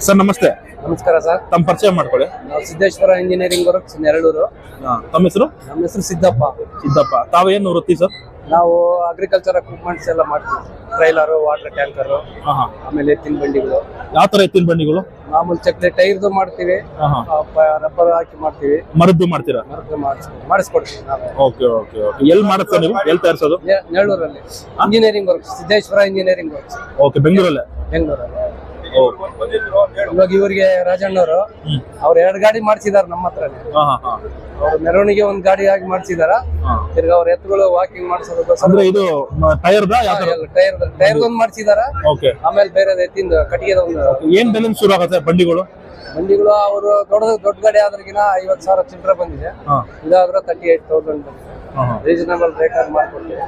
Sir ನಮಸ್ತೆ. ನಮಸ್ಕಾರ sir. ತಮ್ಮ ಪರಿಚಯ ಮಾಡ್ಕೊಳ್ಳಿ. ನಾವು ಸಿದ್ದೇಶ್ವರ ಇಂಜಿನಿಯರಿಂಗ್ ವರ್ಕ್ಸ್ ನೆರಳೂರು. ತಮ್ಮ ಹೆಸರು? ನಮ್ಮ ಹೆಸರು ಸಿದ್ದಪ್ಪ. ಸಿದ್ದಪ್ಪ. ತಾವೇನು ವೃತ್ತಿ ಸರ್? ನಾವು ಅಗ್ರಿಕಲ್ಚರ್ ಎಕ್ವಿಪ್ಮೆಂಟ್ಸ್ ಎಲ್ಲ ಮಾಡ್ತೀವಿ. ಟ್ರೈಲರು, ವಾಟರ್ ಟ್ಯಾಂಕರು, ಆಮೇಲೆ ಎತ್ತಿನ ಬಂಡಿಗಳು. ಯಾವ ತರ ಎತ್ತಿನ ಬಂಡಿಗಳು? ಮಾಮೂಲಿ ಚಕ್ಲಿ ಟೈರ್ದು ಮಾಡ್ತೀವಿ, ರಬ್ಬರ್ ಹಾಕಿ ಮಾಡ್ತೀವಿ. ಮರದ್ದು ಮಾಡ್ತೀರಾ? ಮರದ್ದು ಮಾಡಿಸ್ಕೊಡ್ತೀವಿ ನಾವೇ. Okay okay okay. ಎಲ್ಲಿ ಮಾಡುತ್ತೆ ನೀವು? ಎಲ್ಲಿ ತಯಾರಿಸೋದು? ನೆರಳೂರಲ್ಲಿ engineering works, Siddeshwara engineering works. Okay. ಬೆಂಗಳೂರಲ್ಲೇ? ಬೆಂಗಳೂರಲ್ಲಿ. ಇವಾಗ ಇವರಿಗೆ ರಾಜಣ್ಣವರು ಅವ್ರು 2 ಗಾಡಿ ಮಾಡ್ಸಿದಾರ ನಮ್ಮ ಹತ್ರನೇ. ಅವ್ರ ಮೆರವಣಿಗೆ ಒಂದ್ ಗಾಡಿ ಆಗಿ ಮಾಡ್ಸಿದಾರ. ತಿರ್ಗ ಅವ್ರ ಎತ್ತುಗಳು ವಾಕಿಂಗ್ ಮಾಡ್ಸೋದಕ್ಕೋಸ್ಕರ ಇದು ಟೈರ್ ಒಂದ್ ಮಾಡ್ಸಿದಾರ. ಆಮೇಲೆ ಬೇರೆ ಎತ್ತಿಂದ ಕಟ್ಟಿಗೆ ಒಂದು. ಏನ್ ಬೆಲೆ ಶುರು ಆಗುತ್ತೆ ಬಂಡಿಗಳು? ಅವರು ದೊಡ್ಡ ಗಾಡಿ ಆದ್ರಗಿನ 50,000 ಚಿಲ್ಲರೆ ಬಂದಿದೆ. ಇದಾದ್ರೆ 38,000 ರೀಸನಬಲ್ ರೇಟ್ ಆಗಿ ಮಾಡ್ಕೊಡ್ತೀವಿ.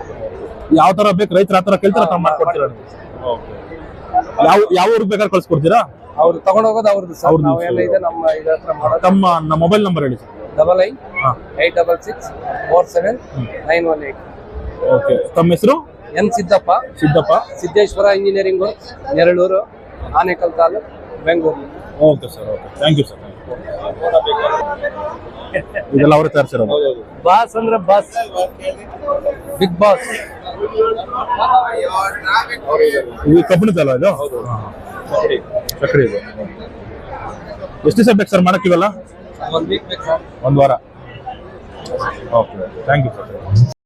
ಯಾವ ತರ ಬೇಕು ರೈತರ ಹತ್ರ ಕೇಳ್ತಾರ ಮಾಡ್ಕೊಡ್ತೀರಾ? ಯಾವ ಊರಿಗೆ ಬೇಕಾದ್ರೆ ಕಳ್ಸಿಕೊಡ್ತೀರಾ? ಅವ್ರು ತಗೊಂಡೋಗೋದು ಅವ್ರದ್ದು ಸರ್. ನಾವೆಲ್ಲ ಇದೆ ನಮ್ಮ ಹತ್ರ ಮಾಡೋದು. ತಮ್ಮ ಮೊಬೈಲ್ ನಂಬರ್ ಹೇಳಿ. 99-877-47918. ಓಕೆ. ತಮ್ಮ ಹೆಸರು? N Siddappa. Siddeshwara engineering works, Neraluru, Anekal taluk, Bengaluru. Okay sir. Okay. Thank you sir. ಇದೆಲ್ಲ ಅವರೇ ತಯಾರಿಸಿರೋದು? ಬಾಸ್ ಅಂದ್ರೆ ಬಾಸ್, ಬಿಗ್ ಬಾಸ್. ಇದು ಕಬ್ಬಿಣದಲ್ಲ ಇದು? ಸಕ್ರಿ ಇದು. ಎಷ್ಟು ದಿವಸ ಬೇಕು ಸರ್ ಮಾಡಕ್ಕಿವಲ್ಲ? 1 ವೀಕ್ ಬೇಕು ಸರ್. 1 ವಾರ. ಓಕೆ. Thank you sir.